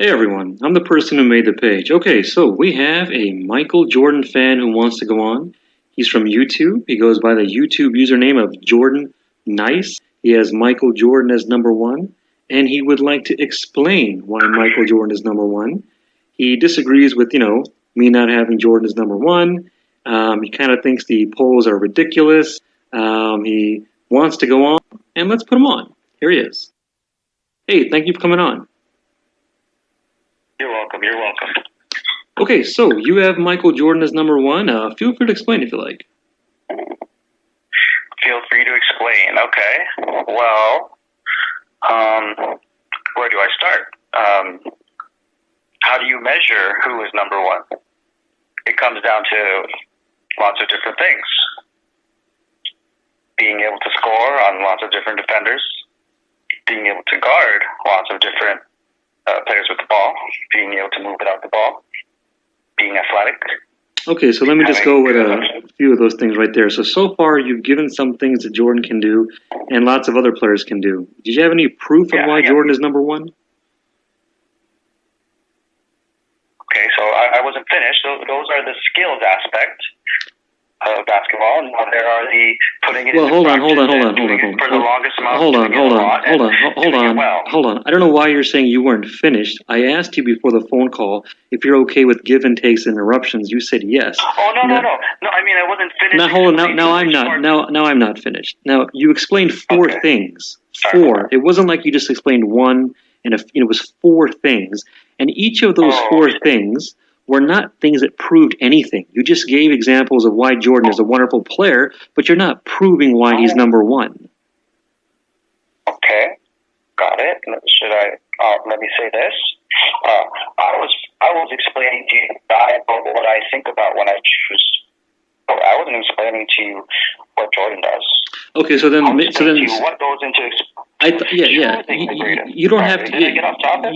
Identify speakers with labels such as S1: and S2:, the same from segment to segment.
S1: Hey everyone, I'm the person who made the page. Okay, so we have a Michael Jordan fan who wants to go on. He's from YouTube. He goes by the YouTube username of Jordan Nice. He has Michael Jordan as number one, and he would like to explain why Michael Jordan is number one. He disagrees with, me not having Jordan as number one. He kind of thinks the polls are ridiculous. He wants to go on, and let's put him on. Here he is. Hey, thank you for coming on.
S2: You're welcome. You're welcome.
S1: Okay, so you have Michael Jordan as number one. Feel free to explain if you like.
S2: Feel free to explain. Okay. Well, where do I start? How do you measure who is number one? It comes down to lots of different things. Being able to score on lots of different defenders. Being able to guard lots of different players with the ball, being able to move without the ball, being athletic.
S1: Okay, so let me just go with a few of those things right there. So far you've given some things that Jordan can do and lots of other players can do. Did you have any proof of why Jordan is number one?
S2: Okay, so I wasn't finished. Those are the skills aspect of basketball. Now there are the putting it.
S1: Well, hold on.
S2: For the longest amount.
S1: Hold on. I don't know why you're saying you weren't finished. I asked you before the phone call if you're okay with give and takes and interruptions. You said yes.
S2: Oh no. I mean I wasn't finished.
S1: Now hold on. Now I'm not. Now I'm not finished. Now you explained four things. Four. It wasn't like you just explained one, and it was four things, and each of those four things were not things that proved anything. You just gave examples of why Jordan is a wonderful player, but you're not proving why he's number one.
S2: Okay, got it. Should I? Let me say this. I was explaining to you what I think about when I choose. I wasn't explaining to you what Jordan does.
S1: Okay, so then
S2: what goes into.
S1: You don't have to.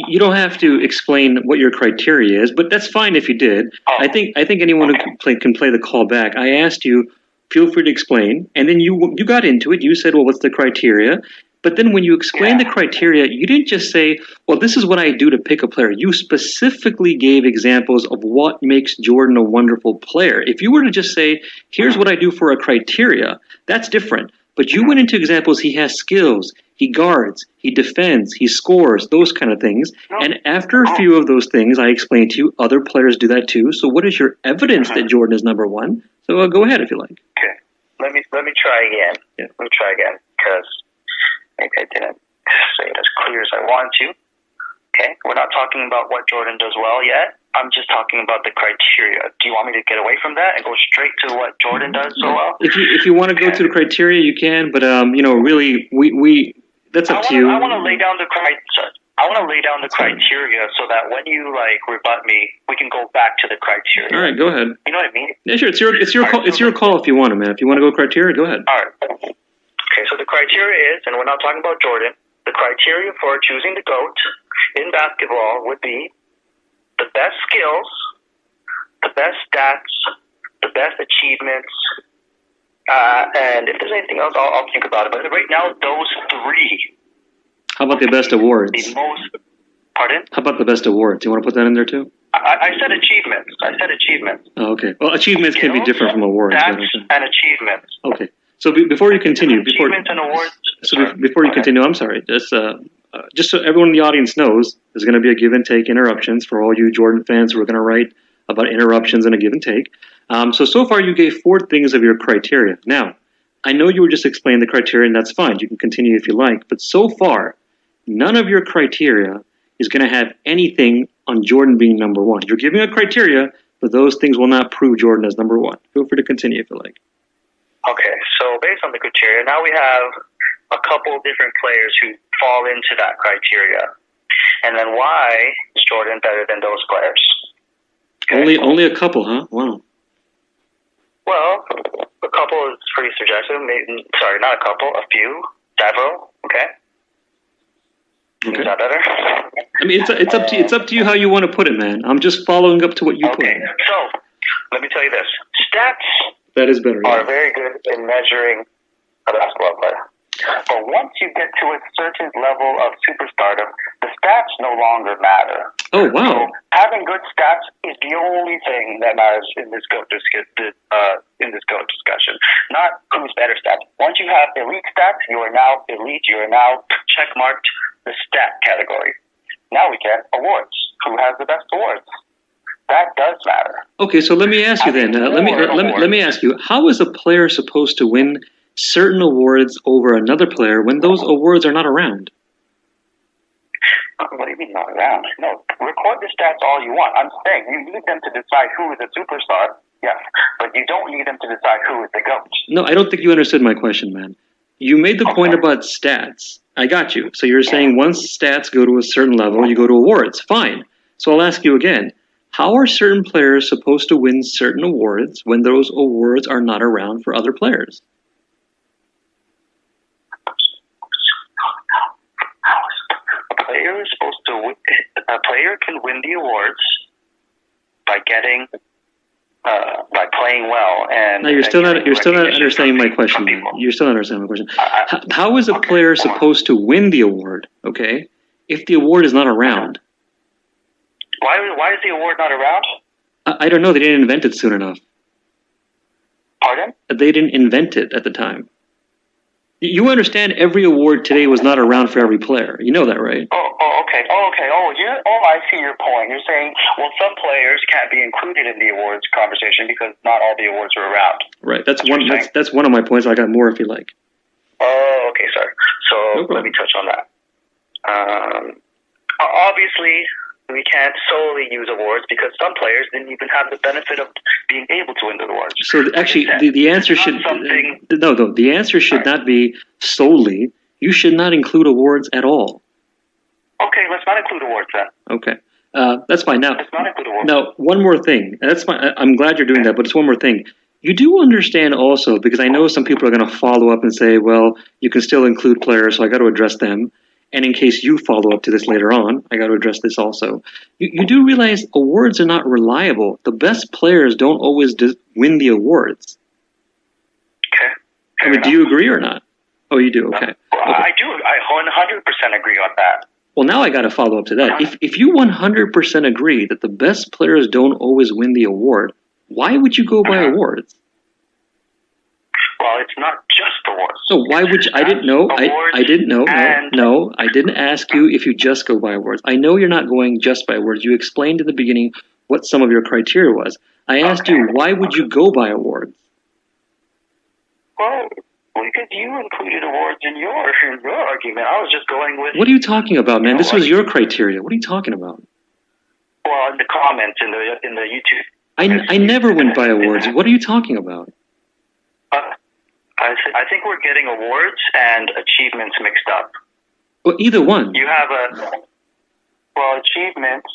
S1: You don't have to explain what your criteria is, but that's fine if you did. I think anyone who can play the call back. I asked you, feel free to explain, and then you got into it. You said, well, what's the criteria? But then when you explained the criteria, you didn't just say, well, this is what I do to pick a player. You specifically gave examples of what makes Jordan a wonderful player. If you were to just say, here's what I do for a criteria, that's different. But you went into examples. He has skills, he guards, he defends, he scores, those kind of things. And after a few of those things, I explained to you, other players do that too. So what is your evidence that Jordan is number one? So go ahead if you like.
S2: Okay. Let me try again.
S1: Yeah.
S2: Let me try again because maybe I didn't say it as clear as I wanted to. Okay. We're not talking about what Jordan does well yet. I'm just talking about the criteria. Do you want me to get away from that and go straight to what Jordan does so well?
S1: If you want to go to the criteria, you can. But really, we that's up to you.
S2: I want to lay down the criteria. I want to lay down the criteria so that when you rebut me, we can go back to the criteria.
S1: All right, go ahead.
S2: You know what I mean?
S1: Yeah, sure. It's your call. It's your call if you want to, man. If you want to go criteria, go ahead.
S2: All right. Okay, so the criteria is, and we're not talking about Jordan. The criteria for choosing the GOAT in basketball would be the best skills, the best stats, the best achievements, and if there's anything else, I'll think about it. But right now, those three.
S1: How about the best awards?
S2: Pardon?
S1: How about the best awards? You want to put that in there too?
S2: I said achievements.
S1: Oh, okay. Well, achievements can be different from awards.
S2: Stats and achievements.
S1: Okay. So before you continue,
S2: achievements and awards.
S1: Before you continue, I'm sorry. Just so everyone in the audience knows, there's going to be a give and take interruptions for all you Jordan fans who are going to write about interruptions and a give and take. So far you gave four things of your criteria. Now, I know you were just explaining the criteria, and that's fine. You can continue if you like. But so far, none of your criteria is going to have anything on Jordan being number one. You're giving a criteria, but those things will not prove Jordan as number one. Feel free to continue if you like.
S2: Okay, so based on the criteria, now we have a couple different players who fall into that criteria. And then why is Jordan better than those players?
S1: Okay. Only a couple, huh? Wow.
S2: Well, a couple is pretty subjective. Sorry, not a couple, a few, several. Okay.
S1: Okay.
S2: Is that better?
S1: I mean, it's up to you how you want to put it, man. I'm just following up to what you put.
S2: Okay, so let me tell you this: stats
S1: that is better.
S2: Are very good in measuring a basketball player. But once you get to a certain level of superstardom, the stats no longer matter.
S1: Oh, wow.
S2: So having good stats is the only thing that matters in this GOAT discussion. Not who's better stats. Once you have elite stats, you are now elite. You are now checkmarked the stat category. Now we get awards. Who has the best awards? That does matter.
S1: Okay, so let me ask you then. Let me ask you. How is a player supposed to win certain awards over another player when those awards are not around?
S2: What do you mean not around? No, record the stats all you want. I'm saying you need them to decide who is a superstar, yes, but you don't need them to decide who is the GOAT.
S1: No, I don't think you understood my question, man. You made the point about stats. I got you. So you're saying once stats go to a certain level, you go to awards. Fine. So I'll ask you again. How are certain players supposed to win certain awards when those awards are not around for other players?
S2: A player can win the awards by getting by playing well, and
S1: no, you're still not understanding my question. You're still not understanding my question. How is a player supposed to win the award? Okay, if the award is not around.
S2: Why is the award not around?
S1: I don't know. They didn't invent it soon enough.
S2: Pardon?
S1: They didn't invent it at the time. You understand every award today was not around for every player. You know that, right?
S2: Okay. I see your point. You're saying, well, some players can't be included in the awards conversation because not all the awards are around.
S1: Right. That's one of my points. I got more if you like.
S2: Oh, okay, sorry. So let me touch on that. Obviously, we can't solely use awards because some players didn't even have the benefit of being able to win the awards.
S1: So actually, the answer should the answer should not be solely. You should not include awards at all.
S2: Okay, let's not include awards then.
S1: Okay, that's fine. Now,
S2: let's not include awards.
S1: Now, one more thing. That's fine. I'm glad you're doing that, but it's one more thing. You do understand also, because I know some people are going to follow up and say, well, you can still include players, so I got to address them. And in case you follow up to this later on, I got to address this also. You do realize awards are not reliable. The best players don't always win the awards.
S2: Okay.
S1: I mean, do you agree or not? Oh, you do? Okay.
S2: Well, I do. I 100% agree on that.
S1: Well, now I got to follow up to that. If you 100% agree that the best players don't always win the award, why would you go by awards?
S2: Well, it's not just awards.
S1: So why would you? I didn't know. I didn't know. No, I didn't ask you if you just go by awards. I know you're not going just by awards. You explained in the beginning what some of your criteria was. I asked you, why would you go by awards?
S2: Well, because you included awards in your argument. I was just going with...
S1: What are you talking about, man? This was your criteria. What are you talking about?
S2: Well, in the comments, in the YouTube...
S1: I never went by awards. What are you talking about?
S2: I think we're getting awards and achievements mixed up.
S1: Well, either one.
S2: You have achievements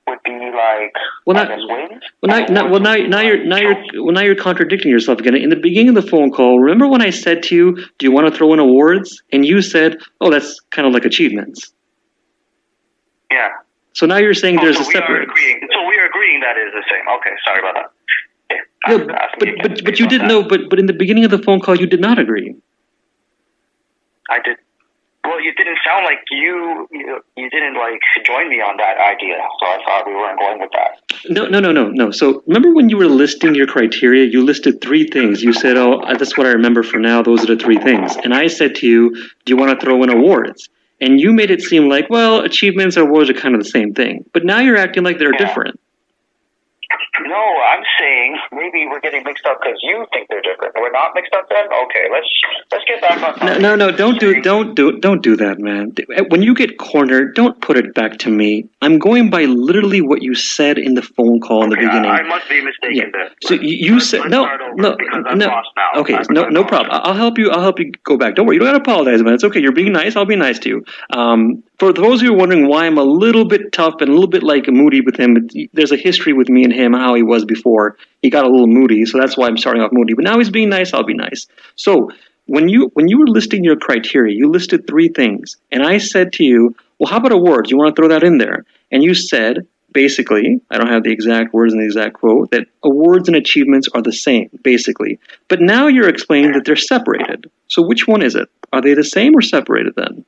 S2: would be like wins.
S1: Now you're contradicting yourself again. In the beginning of the phone call, remember when I said to you, "Do you want to throw in awards?" And you said, "Oh, that's kind of like achievements."
S2: Yeah.
S1: So now you're saying there's a separate.
S2: So we are agreeing that is the same. Okay, sorry about that.
S1: Yeah, but you didn't know. But in the beginning of the phone call, you did not agree.
S2: I did. Well, you didn't sound like you didn't like join me on that idea, so I thought we weren't going with that.
S1: No. So remember when you were listing your criteria, you listed 3 things. You said, "Oh, that's what I remember for now. Those are the 3 things." And I said to you, "Do you want to throw in awards?" And you made it seem like, well, achievements and awards are kind of the same thing. But now you're acting like they're different.
S2: No, I'm saying maybe we're getting mixed up because you think they're different. We're not mixed up then? Okay, let's get back on topic.
S1: No, don't do that, man. When you get cornered, don't put it back to me. I'm going by literally what you said in the phone call in the beginning.
S2: I must be mistaken then.
S1: So you said no. Okay, no problem. I'll help you go back. Don't worry. You don't have to apologize, man. It's okay. You're being nice. I'll be nice to you. For those of you wondering why I'm a little bit tough and a little bit like moody with him, there's a history with me and him, how he was before. He got a little moody, so that's why I'm starting off moody. But now he's being nice, I'll be nice. So when you were listing your criteria, you listed 3 things. And I said to you, well, how about awards? You want to throw that in there? And you said basically, I don't have the exact words and the exact quote, that awards and achievements are the same, basically. But now you're explaining that they're separated. So which one is it? Are they the same or separated then?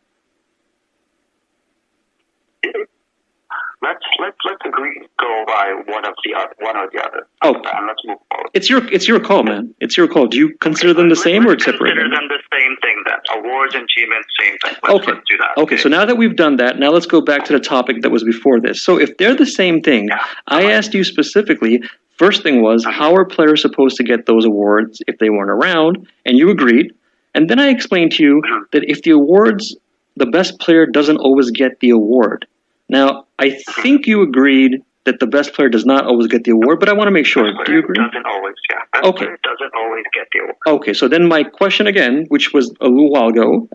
S2: Let's agree go by one or the other.
S1: Oh,
S2: and let's move forward.
S1: It's your call, man. It's your call. Do you consider them the same or separated?
S2: Consider them the same thing then. Awards and achievements, same thing. Let's do that.
S1: Okay, so now that we've done that, now let's go back to the topic that was before this. So if they're the same thing, I asked you specifically, first thing was, how are players supposed to get those awards if they weren't around? And you agreed. And then I explained to you that if the awards, the best player doesn't always get the award. Now, I think you agreed that the best player does not always get the award, but I want to make sure. Do you agree?
S2: Doesn't always, yeah.
S1: Okay.
S2: Doesn't always get the award.
S1: Okay, so then my question again, which was a little while ago,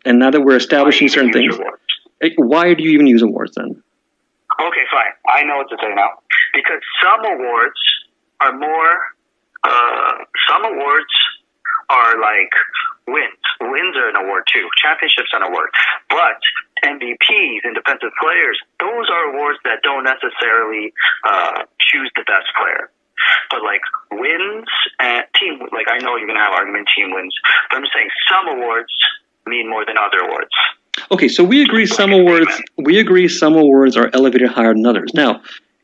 S1: and now that we're establishing certain things, why do you even use awards then?
S2: Okay, fine. I know what to say now. Because some awards are more, some awards are like wins. Wins are an award too. Championships are an award. But MVPs and defensive players, those are awards that don't necessarily choose the best player. But like wins and team, like I know you're going to have argument team wins, but I'm saying some awards mean more than other awards.
S1: Okay, so we agree some awards are elevated higher than others. Now,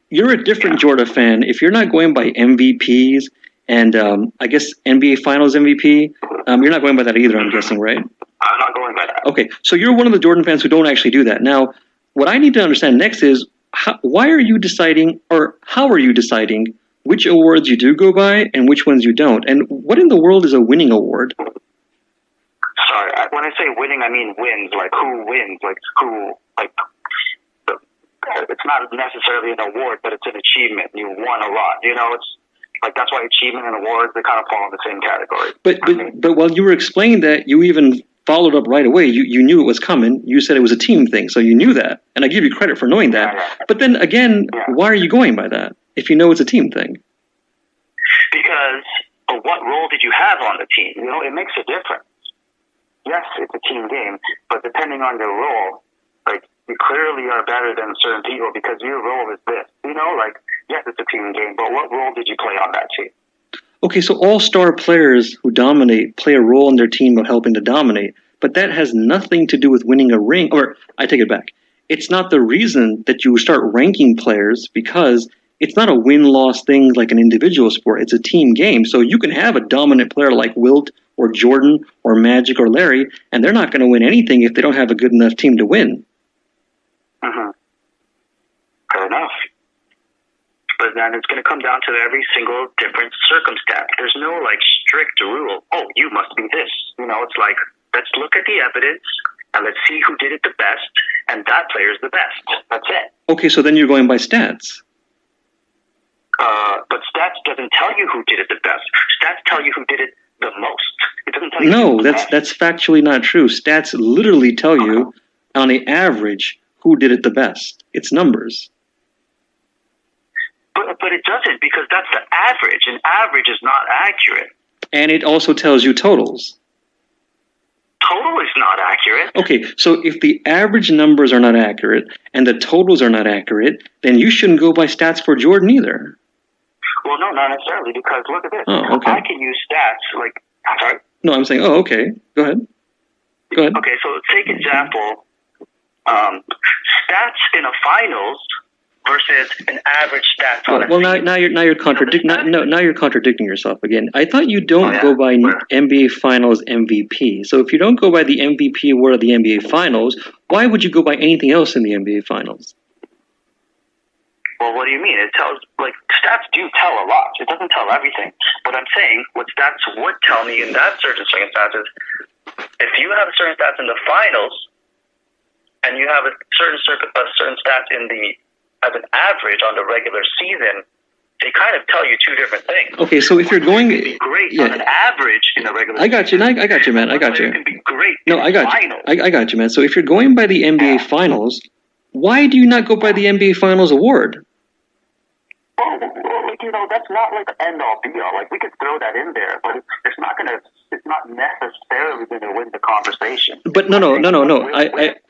S1: you're a different Jordan fan. If you're not going by MVPs and I guess NBA Finals MVP, you're not going by that either, I'm guessing, right?
S2: I'm not going by that.
S1: Okay, so you're one of the Jordan fans who don't actually do that. Now, what I need to understand next is why are you deciding, or how are you deciding which awards you do go by and which ones you don't? And what in the world is a winning award?
S2: Sorry, when I say winning, I mean wins. Like who wins? Like who? Like it's not necessarily an award, but it's an achievement. You won a lot. You know, it's like that's why achievement and awards they kind of fall in the same category.
S1: But while you were explaining that, you even followed up right away. You knew it was coming. You said it was a team thing, so you knew that, and I give you credit for knowing that.
S2: Yeah.
S1: But then again, why are you going by that if you know it's a team thing?
S2: Because what role did you have on the team? You know, it makes a difference. Yes, it's a team game, but depending on your role, like you clearly are better than certain people because your role is this. You know, like yes, it's a team game, but what role did you play on that team?
S1: Okay, so all-star players who dominate play a role in their team of helping to dominate, but that has nothing to do with winning a ring. Or I take it back. It's not the reason that you start ranking players because it's not a win-loss thing like an individual sport. It's a team game. So you can have a dominant player like Wilt or Jordan or Magic or Larry, and they're not going to win anything if they don't have a good enough team to win.
S2: Mm-hmm. Fair enough. But then it's going to come down to every single different circumstance. There's no like strict rule. Oh, you must be this. You know, it's like, let's look at the evidence and let's see who did it the best, and that player's the best. That's it.
S1: Okay, so then you're going by stats.
S2: But stats doesn't tell you who did it the best. Stats tell you who did it the most. It doesn't tell you.
S1: No, that's factually not true. Stats literally tell you, on the average, who did it the best. It's numbers.
S2: But it doesn't, because that's the average, and average is not accurate.
S1: And it also tells you totals.
S2: Total is not accurate.
S1: Okay, so if the average numbers are not accurate and the totals are not accurate, then you shouldn't go by stats for Jordan either.
S2: Well, no, not necessarily, because look at this.
S1: Oh, okay.
S2: I can use stats, like, I'm sorry?
S1: No, I'm saying, okay, go ahead.
S2: Okay, so take example, stats in a finals versus an average stats on a season.
S1: Now you're contradicting yourself again. I thought you don't go by NBA Finals MVP. So if you don't go by the MVP award of the NBA Finals, why would you go by anything else in the NBA Finals?
S2: Well, what do you mean? It tells, like, stats do tell a lot. It doesn't tell everything. But I'm saying what stats would tell me in that certain circumstances, if you have certain stats in the finals and you have a certain stats in the as an average on the regular season, they kind of tell you two different things.
S1: Okay, so if you're going,
S2: be great on an average in the regular season.
S1: I got you. I got you, man. I got you.
S2: It can be great.
S1: I got you. I got you, man. So if you're going by the NBA Finals, why do you not go by the NBA Finals award?
S2: Well, that's not like the end all be all. Like, we could throw that in there, but it's not necessarily gonna win the conversation.
S1: But no.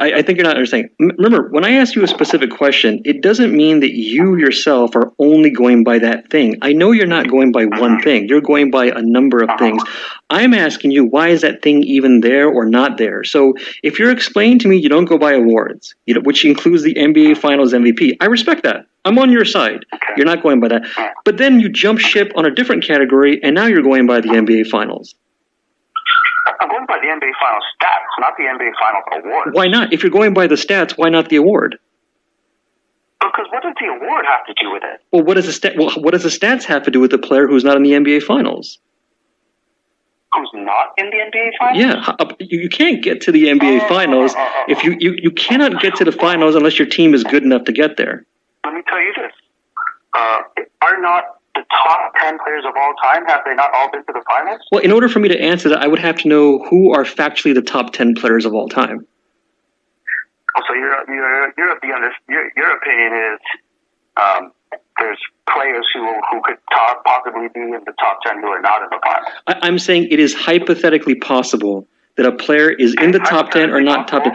S1: I think you're not understanding. Remember, when I ask you a specific question, it doesn't mean that you yourself are only going by that thing. I know you're not going by one thing. You're going by a number of things. I'm asking you, why is that thing even there or not there? So if you're explaining to me you don't go by awards, which includes the NBA Finals MVP, I respect that. I'm on your side.
S2: Okay.
S1: You're not going by that. But then you jump ship on a different category, and now you're going by the NBA Finals.
S2: I'm going by the NBA Finals stats, not the NBA Finals award.
S1: Why not? If you're going by the stats, why not the award?
S2: Because what does the award have to do with it?
S1: Well, what does the stats have to do with the player who's not in the NBA Finals?
S2: Who's not in the NBA Finals?
S1: Yeah, you can't get to the NBA Finals if you cannot get to the finals unless your team is good enough to get there.
S2: Let me tell you this. Are not the top 10 players of all time, have they not all been to the finals?
S1: Well, in order for me to answer that, I would have to know who are factually the top 10 players of all time.
S2: So your opinion is there's players who could possibly be in the top 10 who are not in the finals.
S1: I'm saying it is hypothetically possible that a player is in the top 10 or not top 10.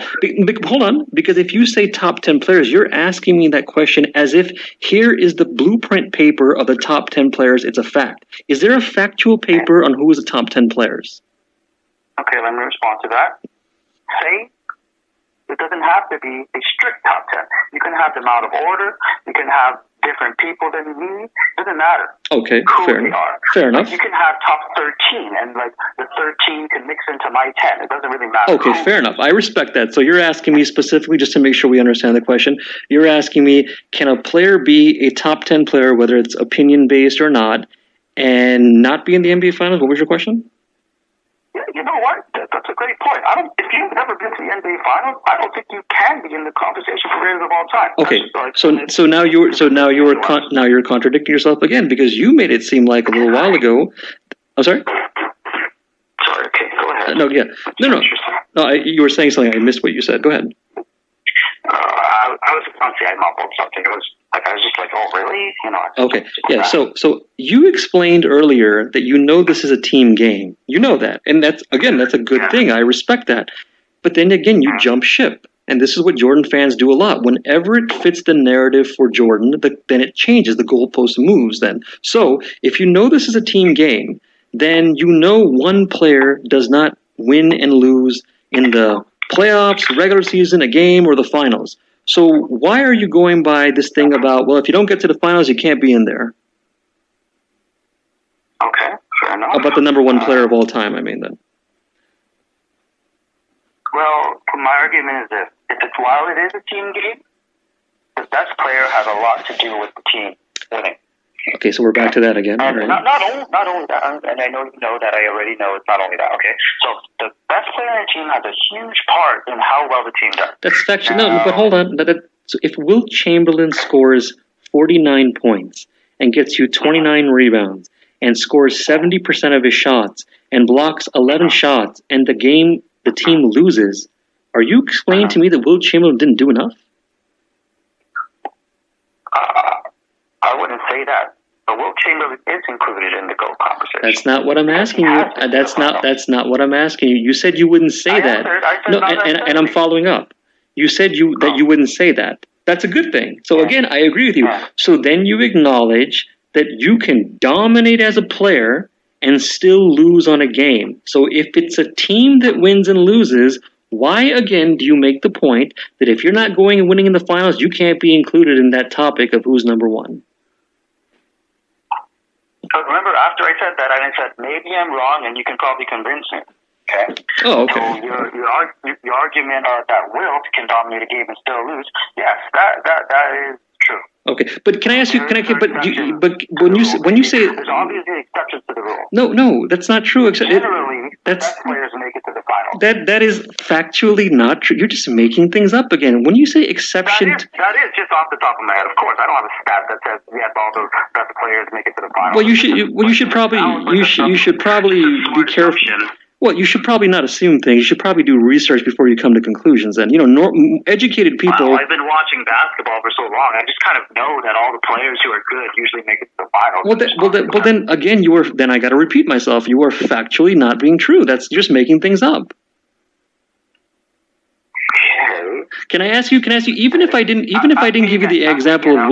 S1: Hold on, because if you say top 10 players, you're asking me that question as if here is the blueprint paper of the top 10 players. It's a fact. Is there a factual paper on who is the top 10 players?
S2: Okay, let me respond to that. Say it doesn't have to be a strict top 10. You can have them out of order. You can have different people than me. It doesn't matter.
S1: Okay, fair enough. Fair enough.
S2: You can have top 13, and like the 13 can mix into my 10. It doesn't really matter.
S1: Okay, fair enough. I respect that. So you're asking me specifically, just to make sure we understand the question, you're asking me, can a player be a top 10 player, whether it's opinion-based or not, and not be in the NBA Finals? What was your question?
S2: Yeah, you know what? That's a great point. If you've never been to the NBA Finals, I don't think you can be in the conversation for greatest of all time.
S1: Okay, so now you're contradicting yourself again, because you made it seem like a little while ago. I'm sorry.
S2: Sorry. Okay, go ahead.
S1: No. You were saying something. I missed what you said. Go ahead.
S2: I mumbled something. I was just like, oh, really?
S1: Okay. Yeah. So you explained earlier that this is a team game. You know that, and that's a good thing. I respect that. But then again, you jump ship, and this is what Jordan fans do a lot. Whenever it fits the narrative for Jordan, then it changes. The goalpost moves. Then, so if this is a team game, then one player does not win and lose in the playoffs, regular season, a game, or the finals. So why are you going by this thing about, well, if you don't get to the finals, you can't be in there?
S2: Okay, fair enough.
S1: About the number one player of all time, I mean, then.
S2: Well, my argument is this. While it is a team game, the best player has a lot to do with the team winning.
S1: Okay, so we're back to that again.
S2: And
S1: right?
S2: not only that, and I know you know that, I already know it's not only that, okay? So the best player on the team has a huge part in how well the team does.
S1: That's actually, no, but hold on. So if Wilt Chamberlain scores 49 points and gets you 29 rebounds and scores 70% of his shots and blocks 11 shots and the team loses, are you explaining to me that Wilt Chamberlain didn't do enough?
S2: I wouldn't say that. But Wilt Chamberlain is included in the GOAT conversation.
S1: That's not what I'm asking you. That's not what I'm asking you. You said you wouldn't say that. No, and I'm following up. You said that you wouldn't say that. That's a good thing. So again, I agree with you. So then you acknowledge that you can dominate as a player and still lose on a game. So if it's a team that wins and loses, why again do you make the point that if you're not going and winning in the finals, you can't be included in that topic of who's number one?
S2: But remember, after I said that, I said, maybe I'm wrong and you can probably convince me. Okay?
S1: Oh, okay.
S2: So your argument that Wilt can dominate a game and still lose, yes, that is true.
S1: Okay, but can I ask you? But when you say
S2: there's obviously exceptions to the rule.
S1: No, that's not true.
S2: Generally, the best players make it to the finals.
S1: That is factually not true. You're just making things up again. When you say exception,
S2: that is just off the top of my head. Of course, I don't have a stat that says yes, all the best players make it to the finals.
S1: Well, you should probably be careful. Well, you should probably not assume things. You should probably do research before you come to conclusions. And, educated people...
S2: Wow, I've been watching basketball for so long. I just kind of know that all the players who are good usually make it to the finals.
S1: Well, then again, then I got to repeat myself. You are factually not being true. That's just making things up. Can I ask you? Even if I didn't give you the example of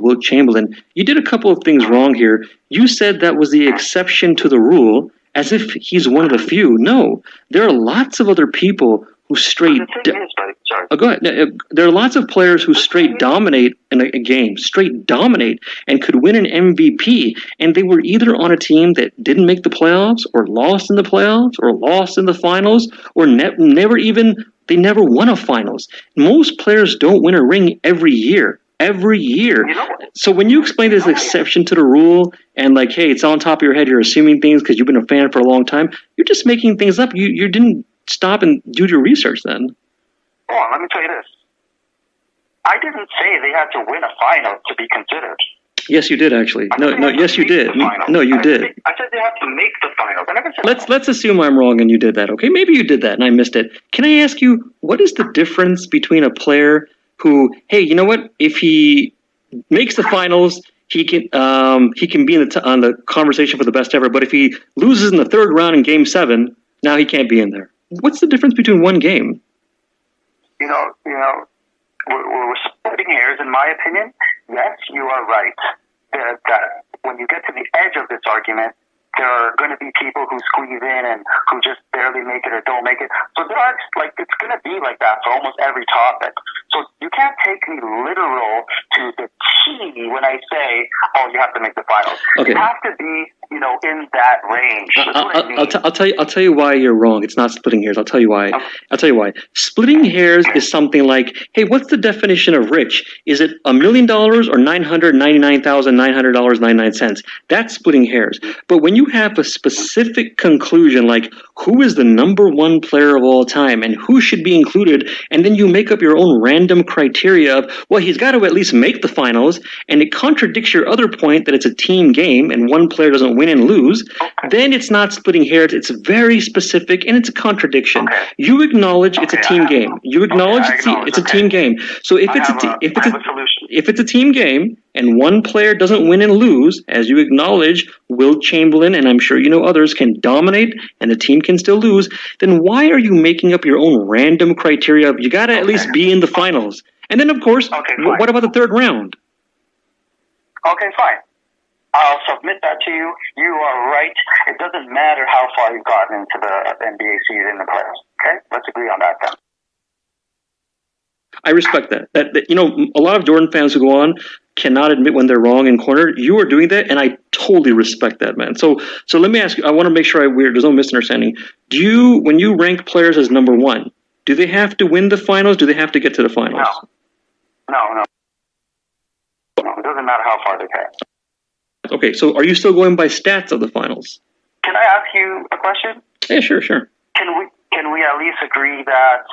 S1: Wilt Chamberlain, you did a couple of things wrong here. You said that was the exception to the rule, as if he's one of the few. No, there are lots of other people who straight. Go ahead. There are lots of players who straight dominate in a game, straight dominate, and could win an MVP, and they were either on a team that didn't make the playoffs, or lost in the playoffs, or lost in the finals, or never won a finals. Most players don't win a ring every year. So when you explain this exception to the rule, and like, hey, it's on top of your head, you're assuming things because you've been a fan for a long time, you're just making things up. You didn't stop and do your research then.
S2: Hold on, let me tell you this. I didn't say they had to win a final to be considered.
S1: Yes, you did, actually. Yes, you did. No, you did.
S2: I said they have to make the finals. I never said
S1: Let's assume I'm wrong and you did that, okay? Maybe you did that and I missed it. Can I ask you, what is the difference between a player who, hey, you know what? If he makes the finals, he can be on the conversation for the best ever, but if he loses in the third round in Game 7, now he can't be in there. What's the difference between one game?
S2: We're splitting hairs, in my opinion. Yes, you are right. That when you get to the edge of this argument, there are going to be people who squeeze in and who just barely make it or don't make it. So it's going to be like that for almost every topic. So you can't take me literal to the T when I say, oh, you have to make the finals.
S1: Okay.
S2: You have to be, in that range.
S1: I'll tell you why you're wrong. It's not splitting hairs. I'll tell you why. Okay. I'll tell you why. Splitting hairs is something like, hey, what's the definition of rich? Is it $1 million or $999,900.99? That's splitting hairs. But when you have a specific conclusion, like who is the number one player of all time and who should be included, and then you make up your own random criteria of, well, he's got to at least make the finals, and it contradicts your other point that it's a team game and one player doesn't win and lose, then it's not splitting hairs. It's very specific and it's a contradiction.
S2: Okay.
S1: You acknowledge it's a team game. You acknowledge it's a team game. So if it's a team game and one player doesn't win and lose, as you acknowledge, Wilt Chamberlain, and I'm sure you know others, can dominate and the team can still lose, then why are you making up your own random criteria of you got to at least be in the finals? And then, of course, what about the third round?
S2: Okay, fine. I'll submit that to you. You are right. It doesn't matter how far you've gotten into the NBA season in the playoffs. Okay? Let's agree on that then.
S1: I respect that. That a lot of Jordan fans who go on cannot admit when they're wrong and cornered. You are doing that, and I totally respect that, man. So let me ask you. I want to make sure there's no misunderstanding. When you rank players as number one, do they have to win the finals? Do they have to get to the finals?
S2: No. It doesn't matter how far they get.
S1: Okay, so are you still going by stats of the finals?
S2: Can I ask you a question?
S1: Yeah, sure.
S2: Can we at least agree that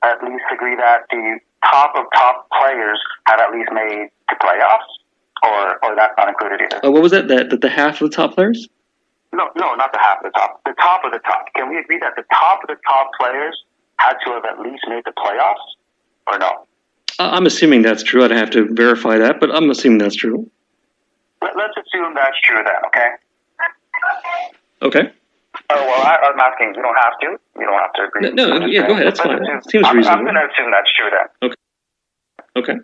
S2: the top of top players have at least made the playoffs, or that's not included either?
S1: What was that? The half of the top players?
S2: No, not the half of the top. The top of the top. Can we agree that the top of the top players had to have at least made the playoffs, or no?
S1: I'm assuming that's true. I'd have to verify that, but I'm assuming that's true.
S2: Let's assume that's true then, okay?
S1: Okay.
S2: Oh, well, I'm asking, you don't have to. You don't have to agree.
S1: No, yeah, go ahead. That's fine. Seems reasonable.
S2: I'm going to assume that's true then.
S1: Okay.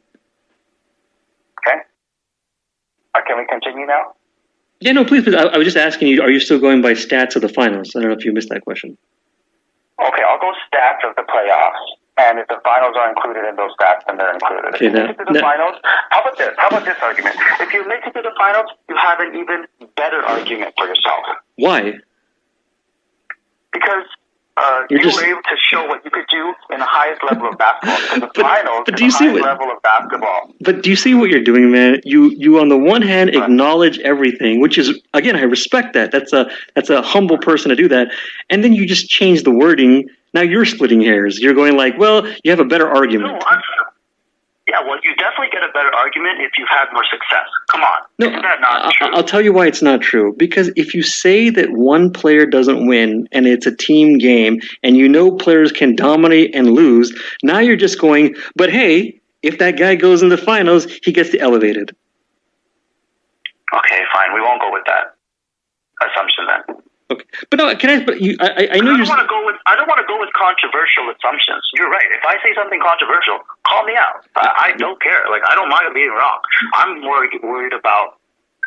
S2: Can we continue now?
S1: Yeah, no, please. I was just asking you, are you still going by stats of the finals? I don't know if you missed that question.
S2: Okay, I'll go stats of the playoffs. And if the finals are included in those stats, then they're included.
S1: Okay,
S2: if you make it to the finals, how about this argument? If you make it to the finals, you have an even better argument for yourself.
S1: Why?
S2: Because you were able to show what you could do in the highest level of basketball. Because the finals is the highest level of basketball.
S1: But do you see what you're doing, man? You on the one hand acknowledge everything, which is, again, I respect that. That's a humble person to do that. And then you just change the wording. Now you're splitting hairs. You're going like, well, you have a better argument.
S2: No, Yeah, well, you definitely get a better argument if you've had more success. Come on.
S1: No,
S2: Isn't that not true?
S1: I'll tell you why it's not true. Because if you say that one player doesn't win and it's a team game and you know players can dominate and lose, now you're just going, but hey, if that guy goes in the finals, he gets elevated.
S2: Okay, fine. We won't go with that assumption then.
S1: Okay, but no, can I? But you, I know you're.
S2: I don't want to go with controversial assumptions. You're right. If I say something controversial, call me out. I don't care. Like, I don't mind being wrong. I'm more worried about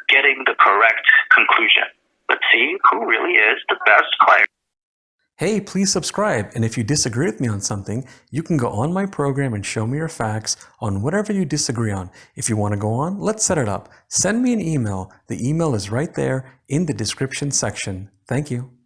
S2: getting the correct conclusion. Let's see who really is the best player.
S3: Hey, please subscribe, and if you disagree with me on something, you can go on my program and show me your facts on whatever you disagree on. If you want to go on, let's set it up. Send me an email. The email is right there in the description section. Thank you.